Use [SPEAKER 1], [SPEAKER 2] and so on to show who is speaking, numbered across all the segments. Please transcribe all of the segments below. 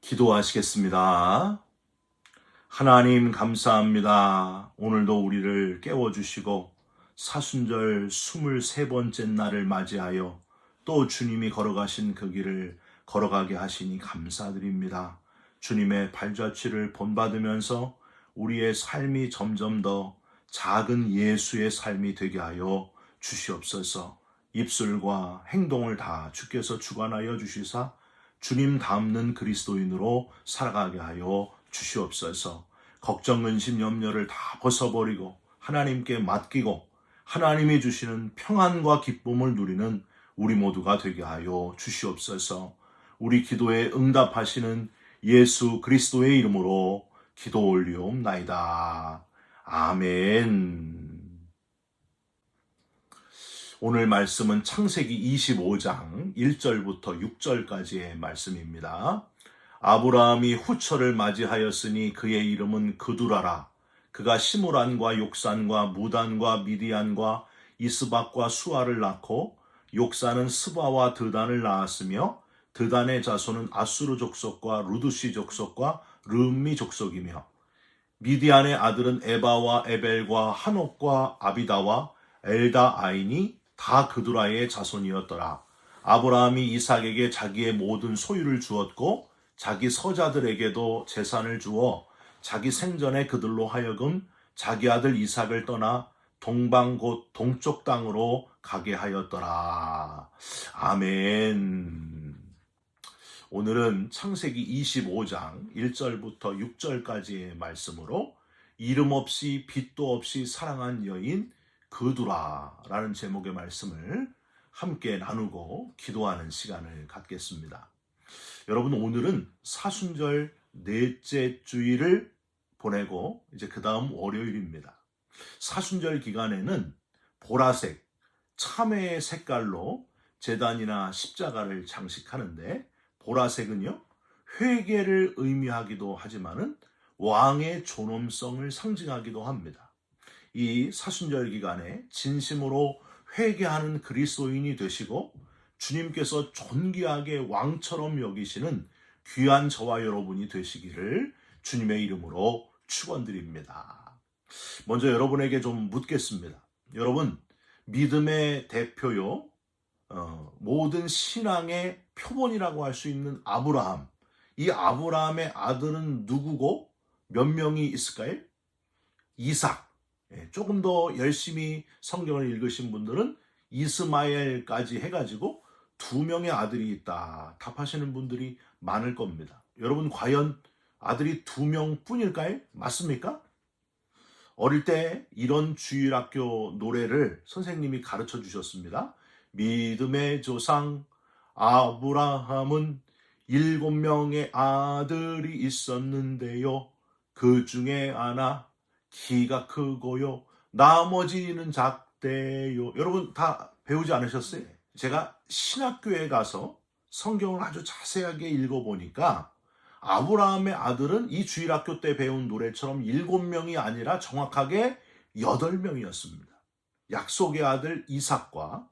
[SPEAKER 1] 기도하시겠습니다. 하나님 감사합니다. 오늘도 우리를 깨워주시고 사순절 23번째 날을 맞이하여 또 주님이 걸어가신 그 길을 걸어가게 하시니 감사드립니다. 주님의 발자취를 본받으면서 우리의 삶이 점점 더 작은 예수의 삶이 되게 하여 주시옵소서. 입술과 행동을 다 주께서 주관하여 주시사 주님 닮는 그리스도인으로 살아가게 하여 주시옵소서. 걱정, 근심, 염려를 다 벗어버리고 하나님께 맡기고 하나님이 주시는 평안과 기쁨을 누리는 우리 모두가 되게 하여 주시옵소서. 우리 기도에 응답하시는 예수 그리스도의 이름으로 기도 올리옵나이다. 아멘. 오늘 말씀은 창세기 25장 1절부터 6절까지의 말씀입니다. 아브라함이 후처를 맞이하였으니 그의 이름은 그두라라. 그가 시므란과 욕산과 무단과 미디안과 이스박과 수아를 낳고 욕산은 스바와 드단을 낳았으며 드단의 자손은 아수르 족속과 루두시 족속과 르음미 족속이며 미디안의 아들은 에바와 에벨과 한옥과 아비다와 엘다 아인이 다 그두라의 자손이었더라. 아브라함이 이삭에게 자기의 모든 소유를 주었고 자기 서자들에게도 재산을 주어 자기 생전에 그들로 하여금 자기 아들 이삭을 떠나 동방 곧 동쪽 땅으로 가게 하였더라. 아멘. 오늘은 창세기 25장 1절부터 6절까지의 말씀으로 이름 없이 빛도 없이 사랑한 여인 그두라라는 제목의 말씀을 함께 나누고 기도하는 시간을 갖겠습니다. 여러분, 오늘은 사순절 넷째 주일을 보내고 이제 그 다음 월요일입니다. 사순절 기간에는 보라색, 참외의 색깔로 제단이나 십자가를 장식하는데 보라색은요, 회개를 의미하기도 하지만은 왕의 존엄성을 상징하기도 합니다. 이 사순절 기간에 진심으로 회개하는 그리스도인이 되시고 주님께서 존귀하게 왕처럼 여기시는 귀한 저와 여러분이 되시기를 주님의 이름으로 축원드립니다. 먼저 여러분에게 좀 묻겠습니다. 여러분, 믿음의 대표요, 모든 신앙의 표본이라고 할 수 있는 아브라함, 이 아브라함의 아들은 누구고 몇 명이 있을까요? 이삭. 조금 더 열심히 성경을 읽으신 분들은 이스마엘까지 해가지고 2명의 아들이 있다 답하시는 분들이 많을 겁니다. 여러분, 과연 아들이 2명 뿐일까요? 맞습니까? 어릴 때 이런 주일학교 노래를 선생님이 가르쳐 주셨습니다. 믿음의 조상 아브라함은 7명의 아들이 있었는데요. 그 중에 하나 키가 크고요. 나머지는 작대요. 여러분 다 배우지 않으셨어요? 제가 신학교에 가서 성경을 아주 자세하게 읽어보니까 아브라함의 아들은 이 주일학교 때 배운 노래처럼 7명이 아니라 정확하게 8명이었습니다. 약속의 아들 이삭과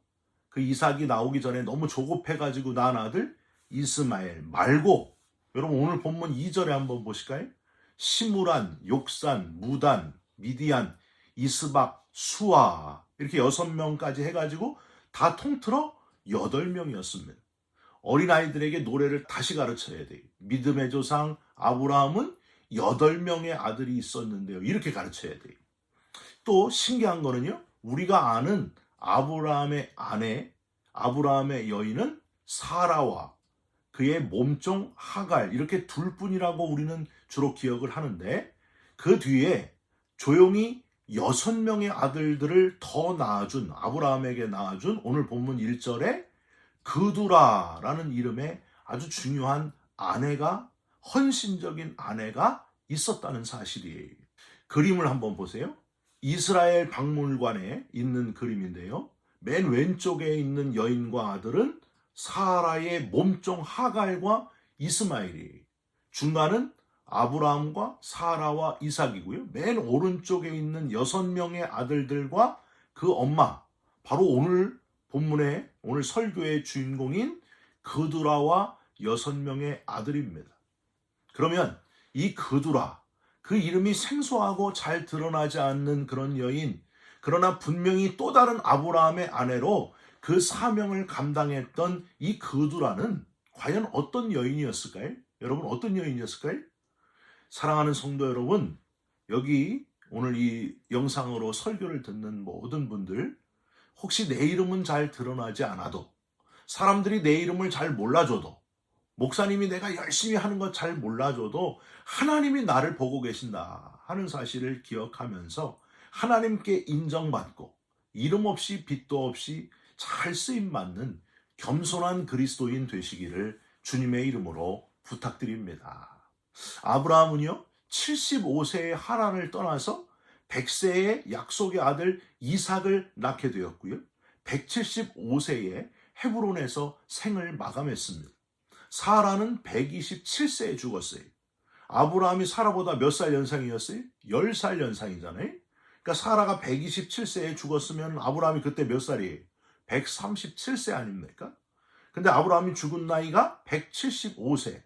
[SPEAKER 1] 그 이삭이 나오기 전에 너무 조급해가지고 낳은 아들 이스마엘 말고, 여러분 오늘 본문 2절에 한번 보실까요? 시므란, 욕산, 무단, 미디안, 이스박, 수아 이렇게 6명까지 해가지고 다 통틀어 8명이었습니다. 어린아이들에게 노래를 다시 가르쳐야 돼요. 믿음의 조상 아브라함은 8명의 아들이 있었는데요. 이렇게 가르쳐야 돼요. 또 신기한 거는요, 우리가 아는 아브라함의 아내, 아브라함의 여인은 사라와 그의 몸종 하갈, 이렇게 둘뿐이라고 우리는 주로 기억을 하는데, 그 뒤에 조용히 6명의 아들들을 더 낳아준, 아브라함에게 낳아준 오늘 본문 1절에 그두라라는 이름의 아주 중요한 아내가, 헌신적인 아내가 있었다는 사실이에요. 그림을 한번 보세요. 이스라엘 박물관에 있는 그림인데요. 맨 왼쪽에 있는 여인과 아들은 사라의 몸종 하갈과 이스마엘이에요. 중간은 아브라함과 사라와 이삭이고요. 맨 오른쪽에 있는 6명의 아들들과 그 엄마, 바로 오늘 본문의, 오늘 설교의 주인공인 그두라와 6명의 아들입니다. 그러면 이 그두라, 그 이름이 생소하고 잘 드러나지 않는 그런 여인, 그러나 분명히 또 다른 아브라함의 아내로 그 사명을 감당했던 이 그두라는 과연 어떤 여인이었을까요? 여러분, 어떤 여인이었을까요? 사랑하는 성도 여러분, 여기 오늘 이 영상으로 설교를 듣는 모든 분들, 혹시 내 이름은 잘 드러나지 않아도, 사람들이 내 이름을 잘 몰라줘도, 목사님이 내가 열심히 하는 것 잘 몰라줘도 하나님이 나를 보고 계신다 하는 사실을 기억하면서 하나님께 인정받고 이름 없이 빚도 없이 잘 쓰임받는 겸손한 그리스도인 되시기를 주님의 이름으로 부탁드립니다. 아브라함은요, 75세의 하란을 떠나서 100세의 약속의 아들 이삭을 낳게 되었고요, 175세에 헤브론에서 생을 마감했습니다. 사라는 127세에 죽었어요. 아브라함이 사라보다 몇 살 연상이었어요? 10살 연상이잖아요. 그러니까 사라가 127세에 죽었으면 아브라함이 그때 몇 살이에요? 137세 아닙니까? 근데 아브라함이 죽은 나이가 175세.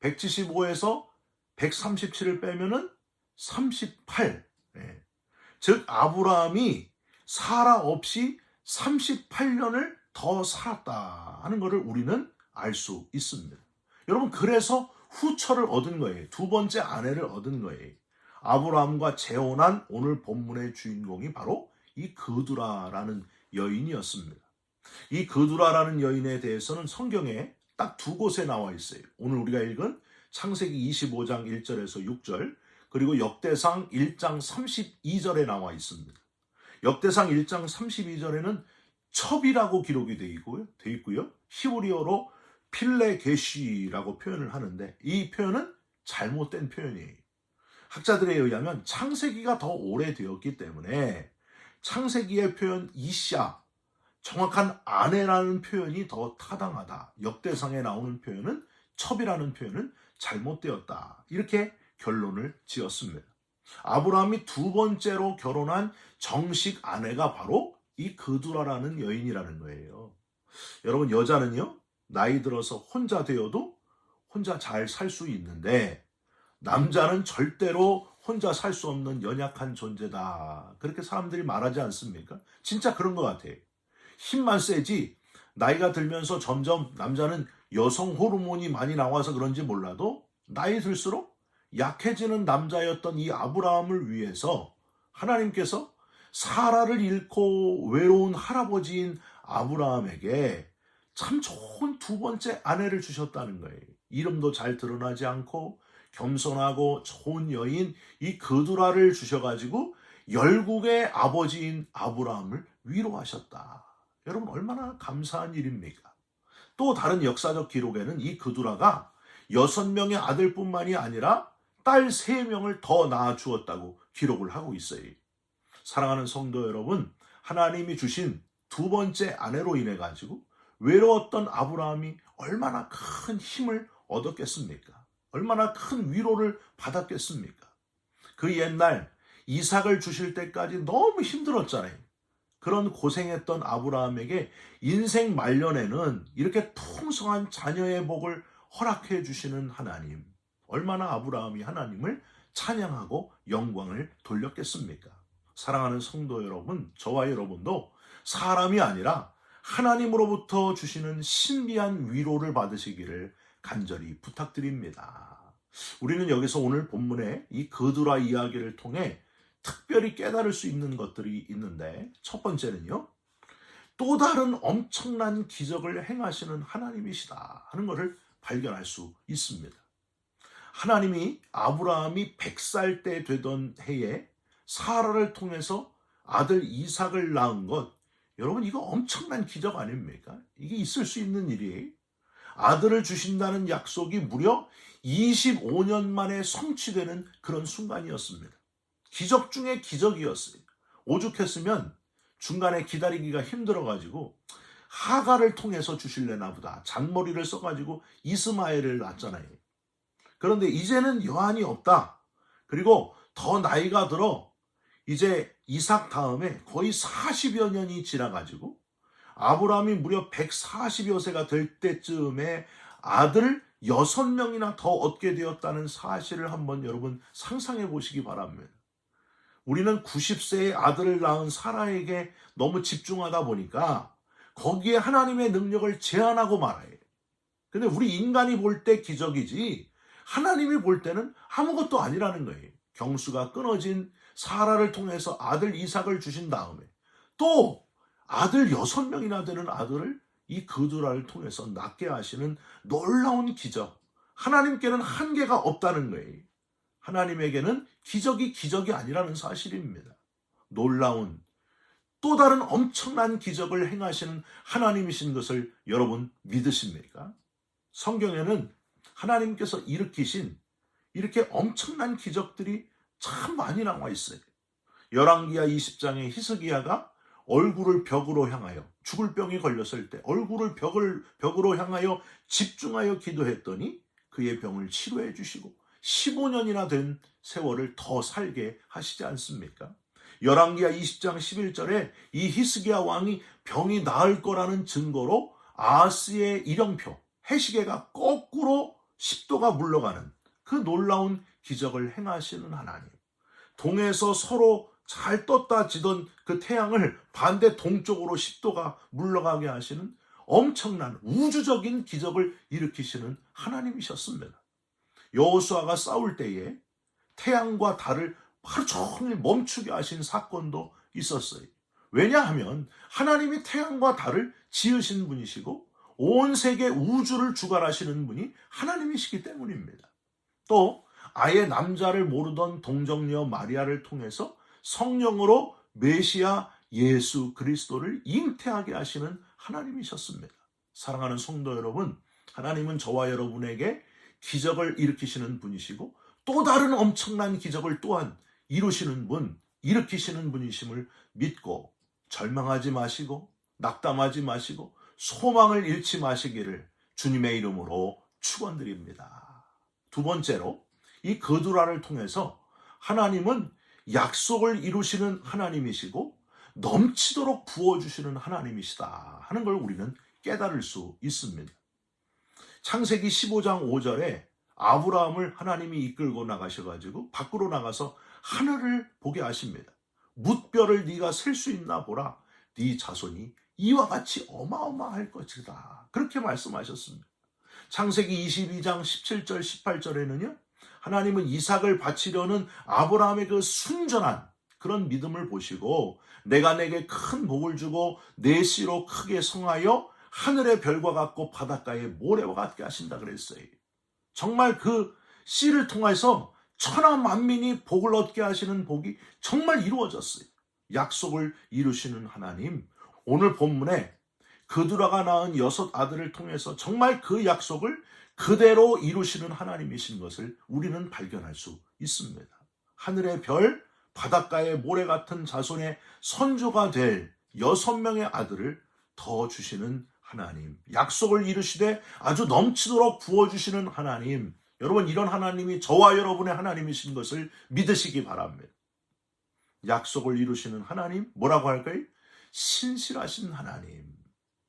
[SPEAKER 1] 175에서 137을 빼면은 38. 네. 즉 아브라함이 사라 없이 38년을 더 살았다 하는 것을 우리는 알 수 있습니다. 여러분, 그래서 후처를 얻은 거예요. 두 번째 아내를 얻은 거예요. 아브라함과 재혼한 오늘 본문의 주인공이 바로 이 그두라라는 여인이었습니다. 이 그두라라는 여인에 대해서는 성경에 딱 두 곳에 나와 있어요. 오늘 우리가 읽은 창세기 25장 1절에서 6절, 그리고 역대상 1장 32절에 나와 있습니다. 역대상 1장 32절에는 첩이라고 기록이 되어 있고요. 히브리어로 필레게시라고 표현을 하는데 이 표현은 잘못된 표현이에요. 학자들에 의하면 창세기가 더 오래되었기 때문에 창세기의 표현 이샤, 정확한 아내라는 표현이 더 타당하다. 역대상에 나오는 표현은 첩이라는 표현은 잘못되었다. 이렇게 결론을 지었습니다. 아브라함이 두 번째로 결혼한 정식 아내가 바로 이 그두라라는 여인이라는 거예요. 여러분, 여자는요, 나이 들어서 혼자 되어도 혼자 잘 살 수 있는데 남자는 절대로 혼자 살 수 없는 연약한 존재다. 그렇게 사람들이 말하지 않습니까? 진짜 그런 것 같아요. 힘만 세지 나이가 들면서 점점 남자는 여성 호르몬이 많이 나와서 그런지 몰라도 나이 들수록 약해지는 남자였던 이 아브라함을 위해서 하나님께서 사라를 잃고 외로운 할아버지인 아브라함에게 참 좋은 두 번째 아내를 주셨다는 거예요. 이름도 잘 드러나지 않고 겸손하고 좋은 여인 이 그두라를 주셔가지고 열국의 아버지인 아브라함을 위로하셨다. 여러분, 얼마나 감사한 일입니까? 또 다른 역사적 기록에는 이 그두라가 6명의 아들뿐만이 아니라 딸 3명을 더 낳아 주었다고 기록을 하고 있어요. 사랑하는 성도 여러분, 하나님이 주신 두 번째 아내로 인해 가지고 외로웠던 아브라함이 얼마나 큰 힘을 얻었겠습니까? 얼마나 큰 위로를 받았겠습니까? 그 옛날 이삭을 주실 때까지 너무 힘들었잖아요. 그런 고생했던 아브라함에게 인생 말년에는 이렇게 풍성한 자녀의 복을 허락해 주시는 하나님. 얼마나 아브라함이 하나님을 찬양하고 영광을 돌렸겠습니까? 사랑하는 성도 여러분, 저와 여러분도 사람이 아니라 하나님으로부터 주시는 신비한 위로를 받으시기를 간절히 부탁드립니다. 우리는 여기서 오늘 본문의 이 그두라 이야기를 통해 특별히 깨달을 수 있는 것들이 있는데, 첫 번째는요, 또 다른 엄청난 기적을 행하시는 하나님이시다 하는 것을 발견할 수 있습니다. 하나님이 아브라함이 100살 때 되던 해에 사라를 통해서 아들 이삭을 낳은 것, 여러분, 이거 엄청난 기적 아닙니까? 이게 있을 수 있는 일이에요. 아들을 주신다는 약속이 무려 25년 만에 성취되는 그런 순간이었습니다. 기적 중에 기적이었어요. 오죽했으면 중간에 기다리기가 힘들어가지고 하가를 통해서 주실래나 보다. 잔머리를 써가지고 이스마엘을 낳았잖아요. 그런데 이제는 여한이 없다. 그리고 더 나이가 들어 이제 이삭 다음에 거의 40여 년이 지나가지고 아브라함이 무려 140여 세가 될 때쯤에 아들 6명이나 더 얻게 되었다는 사실을 한번 여러분 상상해 보시기 바랍니다. 우리는 90세의 아들을 낳은 사라에게 너무 집중하다 보니까 거기에 하나님의 능력을 제한하고 말아요. 근데 우리 인간이 볼 때 기적이지 하나님이 볼 때는 아무것도 아니라는 거예요. 경수가 끊어진 사라를 통해서 아들 이삭을 주신 다음에 또 아들 6명이나 되는 아들을 이 그두라를 통해서 낳게 하시는 놀라운 기적. 하나님께는 한계가 없다는 거예요. 하나님에게는 기적이 아니라는 사실입니다. 놀라운 또 다른 엄청난 기적을 행하시는 하나님이신 것을 여러분 믿으십니까? 성경에는 하나님께서 일으키신 이렇게 엄청난 기적들이 참 많이 나와 있어요. 열왕기하 20장에 히스기야가 얼굴을 벽으로 향하여 죽을 병이 걸렸을 때 얼굴을 벽으로 향하여 집중하여 기도했더니 그의 병을 치료해 주시고 15년이나 된 세월을 더 살게 하시지 않습니까? 열왕기하 20장 11절에 이 히스기야 왕이 병이 나을 거라는 증거로 아하스의 일령표 해시계가 거꾸로 10도가 물러가는 그 놀라운 기적을 행하시는 하나님. 동에서 서로 잘 떴다 지던 그 태양을 반대 동쪽으로 10도가 물러가게 하시는 엄청난 우주적인 기적을 일으키시는 하나님이셨습니다. 여호수아가 싸울 때에 태양과 달을 하루 종일 멈추게 하신 사건도 있었어요. 왜냐하면 하나님이 태양과 달을 지으신 분이시고 온 세계 우주를 주관하시는 분이 하나님이시기 때문입니다. 또 아예 남자를 모르던 동정녀 마리아를 통해서 성령으로 메시아 예수 그리스도를 잉태하게 하시는 하나님이셨습니다. 사랑하는 성도 여러분, 하나님은 저와 여러분에게 기적을 일으키시는 분이시고 또 다른 엄청난 기적을 또한 이루시는 분, 일으키시는 분이심을 믿고 절망하지 마시고 낙담하지 마시고 소망을 잃지 마시기를 주님의 이름으로 축원드립니다. 두 번째로 이 그두라를 통해서 하나님은 약속을 이루시는 하나님이시고 넘치도록 부어주시는 하나님이시다 하는 걸 우리는 깨달을 수 있습니다. 창세기 15장 5절에 아브라함을 하나님이 이끌고 나가셔가지고 밖으로 나가서 하늘을 보게 하십니다. 뭇별을 네가 셀 수 있나 보라. 네 자손이 이와 같이 어마어마할 것이다. 그렇게 말씀하셨습니다. 창세기 22장 17절 18절에는요. 하나님은 이삭을 바치려는 아브라함의 그 순전한 그런 믿음을 보시고 내가 내게 큰 복을 주고 내 씨로 크게 성하여 하늘의 별과 같고 바닷가의 모래와 같게 하신다 그랬어요. 정말 그 씨를 통해서 천하 만민이 복을 얻게 하시는 복이 정말 이루어졌어요. 약속을 이루시는 하나님, 오늘 본문에 그두라가 낳은 6 아들을 통해서 정말 그 약속을 그대로 이루시는 하나님이신 것을 우리는 발견할 수 있습니다. 하늘의 별, 바닷가의 모래 같은 자손의 선조가 될 6명의 아들을 더 주시는 하나님, 약속을 이루시되 아주 넘치도록 부어주시는 하나님, 여러분 이런 하나님이 저와 여러분의 하나님이신 것을 믿으시기 바랍니다. 약속을 이루시는 하나님, 뭐라고 할까요? 신실하신 하나님.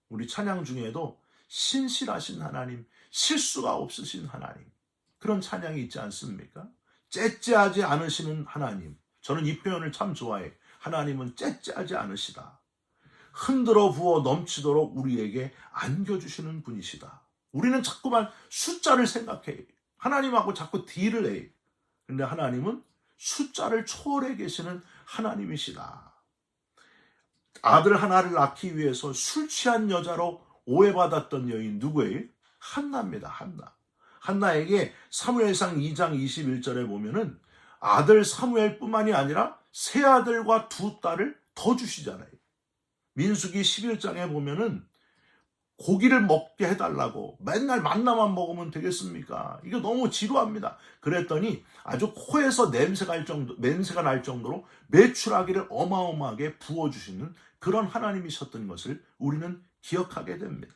[SPEAKER 1] 우리 찬양 중에도 신실하신 하나님, 실수가 없으신 하나님, 그런 찬양이 있지 않습니까? 째째하지 않으시는 하나님. 저는 이 표현을 참 좋아해. 하나님은 째째하지 않으시다. 흔들어 부어 넘치도록 우리에게 안겨주시는 분이시다. 우리는 자꾸만 숫자를 생각해. 하나님하고 자꾸 딜을 해. 그런데 하나님은 숫자를 초월해 계시는 하나님이시다. 아들 하나를 낳기 위해서 술 취한 여자로 오해받았던 여인 누구예요? 한나입니다. 한나에게 사무엘상 2장 21절에 보면은 아들 사무엘뿐만이 아니라 세 아들과 2 딸을 더 주시잖아요. 민수기 11장에 보면은 고기를 먹게 해달라고 맨날 만나만 먹으면 되겠습니까? 이거 너무 지루합니다. 그랬더니 아주 코에서 냄새가 날 정도로 메추라기를 어마어마하게 부어주시는 그런 하나님이셨던 것을 우리는 기억하게 됩니다.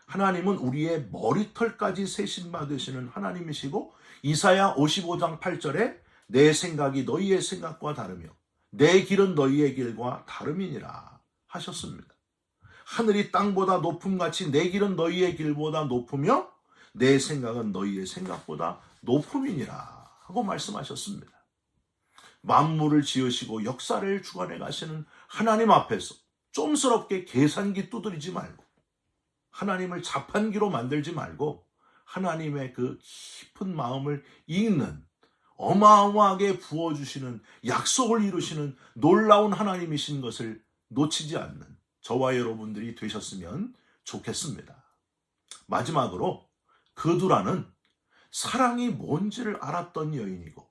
[SPEAKER 1] 하나님은 우리의 머리털까지 세신 받으시는 하나님이시고 이사야 55장 8절에 내 생각이 너희의 생각과 다르며 내 길은 너희의 길과 다름이니라 하셨습니다. 하늘이 땅보다 높음같이 내 길은 너희의 길보다 높으며 내 생각은 너희의 생각보다 높음이니라 하고 말씀하셨습니다. 만물을 지으시고 역사를 주관해 가시는 하나님 앞에서 좀스럽게 계산기 두드리지 말고, 하나님을 자판기로 만들지 말고, 하나님의 그 깊은 마음을 읽는, 어마어마하게 부어주시는, 약속을 이루시는 놀라운 하나님이신 것을 놓치지 않는 저와 여러분들이 되셨으면 좋겠습니다. 마지막으로 그두라는 사랑이 뭔지를 알았던 여인이고,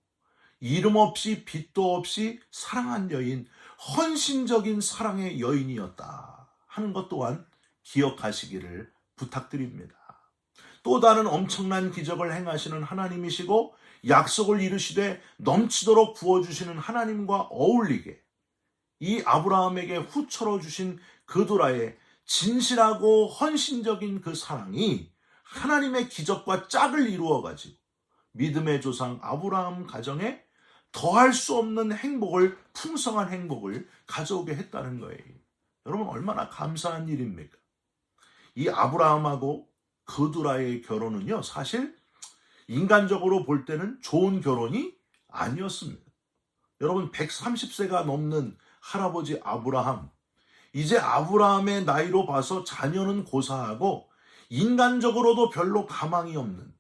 [SPEAKER 1] 이름 없이 빛도 없이 사랑한 여인, 헌신적인 사랑의 여인이었다 하는 것 또한 기억하시기를 부탁드립니다. 또 다른 엄청난 기적을 행하시는 하나님이시고 약속을 이루시되 넘치도록 부어주시는 하나님과 어울리게 이 아브라함에게 후처로 주신 그두라의 진실하고 헌신적인 그 사랑이 하나님의 기적과 짝을 이루어가지고 믿음의 조상 아브라함 가정에 더할 수 없는 행복을, 풍성한 행복을 가져오게 했다는 거예요. 여러분, 얼마나 감사한 일입니까? 이 아브라함하고 그두라의 결혼은요, 사실 인간적으로 볼 때는 좋은 결혼이 아니었습니다. 여러분, 130세가 넘는 할아버지 아브라함, 이제 아브라함의 나이로 봐서 자녀는 고사하고 인간적으로도 별로 가망이 없는,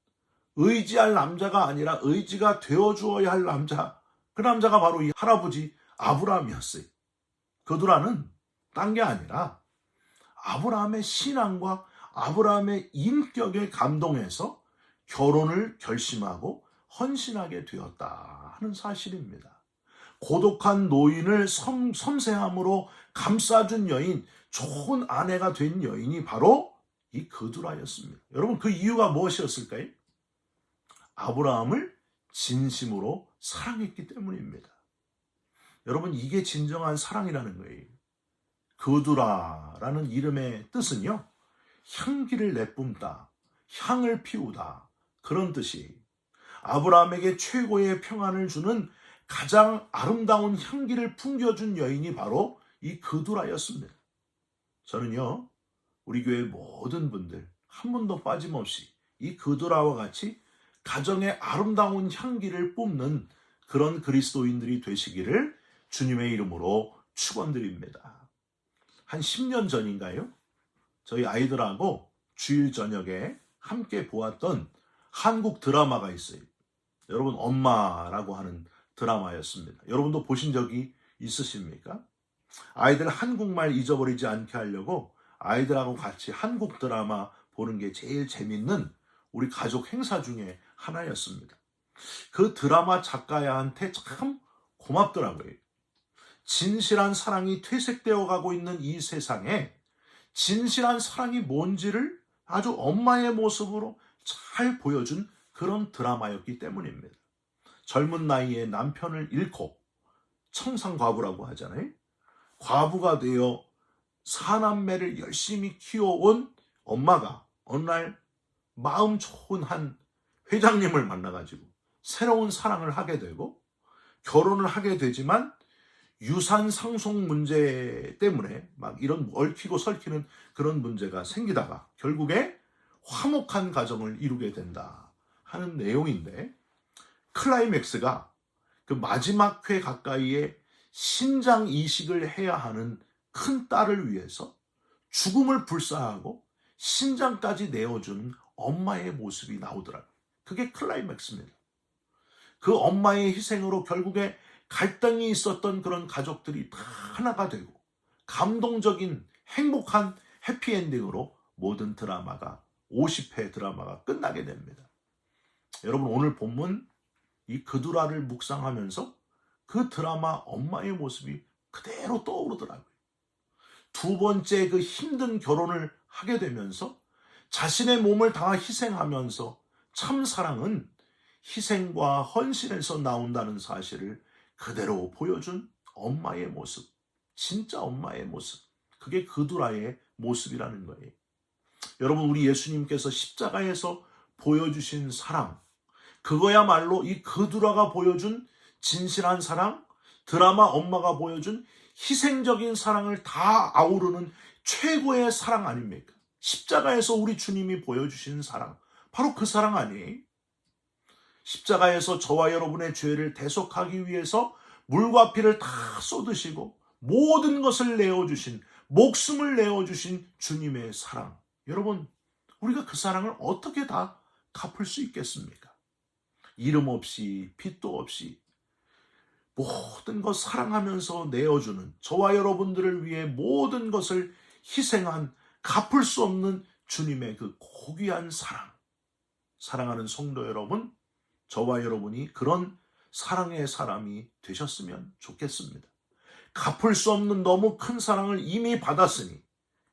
[SPEAKER 1] 의지할 남자가 아니라 의지가 되어주어야 할 남자, 그 남자가 바로 이 할아버지 아브라함이었어요. 그두라는 딴 게 아니라 아브라함의 신앙과 아브라함의 인격에 감동해서 결혼을 결심하고 헌신하게 되었다 하는 사실입니다. 고독한 노인을 섬세함으로 감싸준 여인, 좋은 아내가 된 여인이 바로 이 그두라였습니다. 여러분, 그 이유가 무엇이었을까요? 아브라함을 진심으로 사랑했기 때문입니다. 여러분, 이게 진정한 사랑이라는 거예요. 그두라라는 이름의 뜻은요, 향기를 내뿜다, 향을 피우다, 그런 뜻이, 아브라함에게 최고의 평안을 주는 가장 아름다운 향기를 풍겨준 여인이 바로 이 그두라였습니다. 저는요, 우리 교회 모든 분들 한 분도 빠짐없이 이 그두라와 같이 가정의 아름다운 향기를 뿜는 그런 그리스도인들이 되시기를 주님의 이름으로 축원드립니다. 한 10년 전인가요? 저희 아이들하고 주일 저녁에 함께 보았던 한국 드라마가 있어요. 여러분, 엄마라고 하는 드라마였습니다. 여러분도 보신 적이 있으십니까? 아이들 한국말 잊어버리지 않게 하려고 아이들하고 같이 한국 드라마 보는 게 제일 재밌는 우리 가족 행사 중에 하나였습니다. 그 드라마 작가한테 참 고맙더라고요. 진실한 사랑이 퇴색되어 가고 있는 이 세상에 진실한 사랑이 뭔지를 아주 엄마의 모습으로 잘 보여준 그런 드라마였기 때문입니다. 젊은 나이에 남편을 잃고 청산과부라고 하잖아요. 과부가 되어 사남매를 열심히 키워온 엄마가 어느 날 마음 좋은 한 회장님을 만나가지고 새로운 사랑을 하게 되고 결혼을 하게 되지만 유산 상속 문제 때문에 막 이런 얽히고 설키는 그런 문제가 생기다가 결국에 화목한 가정을 이루게 된다 하는 내용인데, 클라이맥스가 그 마지막 회 가까이에 신장 이식을 해야 하는 큰 딸을 위해서 죽음을 불사하고 신장까지 내어주는 엄마의 모습이 나오더라고요. 그게 클라이맥스입니다. 그 엄마의 희생으로 결국에 갈등이 있었던 그런 가족들이 다 하나가 되고 감동적인 행복한 해피엔딩으로 모든 드라마가 50회 드라마가 끝나게 됩니다. 여러분, 오늘 본문 이 그두라를 묵상하면서 그 드라마 엄마의 모습이 그대로 떠오르더라고요. 두 번째 그 힘든 결혼을 하게 되면서 자신의 몸을 다 희생하면서 참 사랑은 희생과 헌신에서 나온다는 사실을 그대로 보여준 엄마의 모습, 진짜 엄마의 모습, 그게 그두라의 모습이라는 거예요. 여러분, 우리 예수님께서 십자가에서 보여주신 사랑, 그거야말로 이 그두라가 보여준 진실한 사랑, 드라마 엄마가 보여준 희생적인 사랑을 다 아우르는 최고의 사랑 아닙니까? 십자가에서 우리 주님이 보여주신 사랑, 바로 그 사랑 아니에요? 십자가에서 저와 여러분의 죄를 대속하기 위해서 물과 피를 다 쏟으시고 모든 것을 내어주신, 목숨을 내어주신 주님의 사랑. 여러분, 우리가 그 사랑을 어떻게 다 갚을 수 있겠습니까? 이름 없이 빛도 없이 모든 것 사랑하면서 내어주는, 저와 여러분들을 위해 모든 것을 희생한, 갚을 수 없는 주님의 그 고귀한 사랑. 사랑하는 성도 여러분, 저와 여러분이 그런 사랑의 사람이 되셨으면 좋겠습니다. 갚을 수 없는 너무 큰 사랑을 이미 받았으니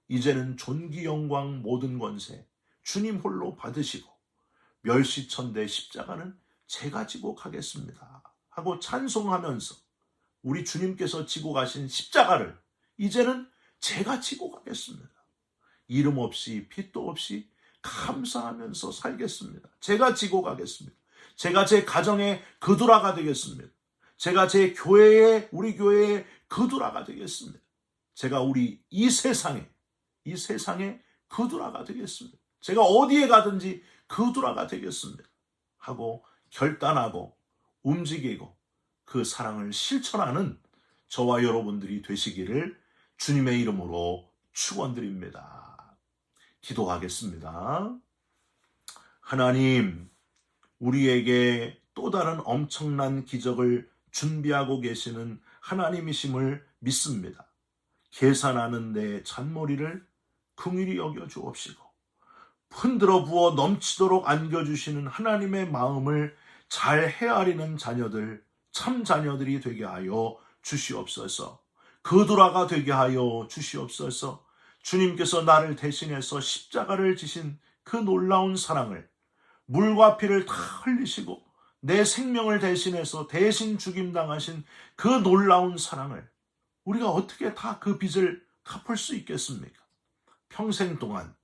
[SPEAKER 1] 이제는 존귀 영광 모든 권세 주님 홀로 받으시고 멸시천대 십자가는 제가 지고 가겠습니다 하고 찬송하면서 우리 주님께서 지고 가신 십자가를 이제는 제가 지고 가겠습니다. 이름 없이 빛도 없이 감사하면서 살겠습니다. 제가 지고 가겠습니다. 제가 제 가정의 그두라가 되겠습니다. 제가 제 교회의, 우리 교회의 그두라가 되겠습니다. 제가 우리 이 세상의 그두라가 되겠습니다. 제가 어디에 가든지 그두라가 되겠습니다 하고 결단하고 움직이고 그 사랑을 실천하는 저와 여러분들이 되시기를 주님의 이름으로 축원드립니다. 기도하겠습니다. 하나님, 우리에게 또 다른 엄청난 기적을 준비하고 계시는 하나님이심을 믿습니다. 계산하는 내 잔머리를 긍휼히 여겨 주옵시고 흔들어 부어 넘치도록 안겨주시는 하나님의 마음을 잘 헤아리는 자녀들, 참 자녀들이 되게 하여 주시옵소서. 그두라가 되게 하여 주시옵소서. 주님께서 나를 대신해서 십자가를 지신 그 놀라운 사랑을 물과 피를 다 흘리시고 내 생명을 대신해서 대신 죽임당하신 그 놀라운 사랑을 우리가 어떻게 다 그 빚을 갚을 수 있겠습니까? 평생 동안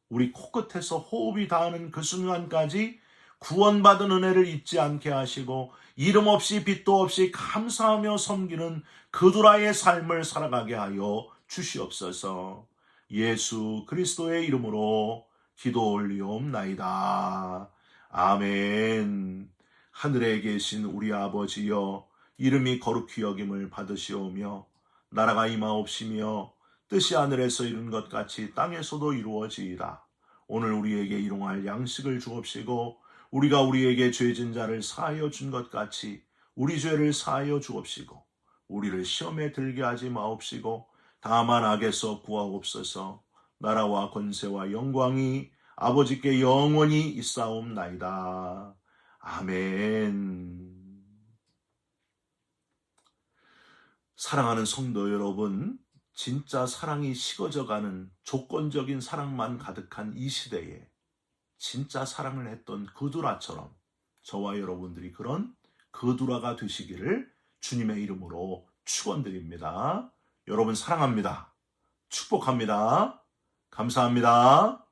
[SPEAKER 1] 우리 코끝에서 호흡이 닿는 그 순간까지 구원받은 은혜를 잊지 않게 하시고 이름 없이 빛도 없이 감사하며 섬기는 그두라의 삶을 살아가게 하여 주시옵소서. 예수 그리스도의 이름으로 기도 올리옵나이다. 아멘. 하늘에 계신 우리 아버지여, 이름이 거룩히 여김을 받으시오며 나라가 임하옵시며 뜻이 하늘에서 이룬 것 같이 땅에서도 이루어지이다. 오늘 우리에게 일용할 양식을 주옵시고 우리가 우리에게 죄진 자를 사하여 준 것 같이 우리 죄를 사하여 주옵시고 우리를 시험에 들게 하지 마옵시고 다만 악에서 구하옵소서. 나라와 권세와 영광이 아버지께 영원히 있사옵나이다. 아멘. 사랑하는 성도 여러분, 진짜 사랑이 식어져가는 조건적인 사랑만 가득한 이 시대에 진짜 사랑을 했던 그두라처럼 저와 여러분들이 그런 그두라가 되시기를 주님의 이름으로 축원드립니다. 여러분 사랑합니다. 축복합니다. 감사합니다.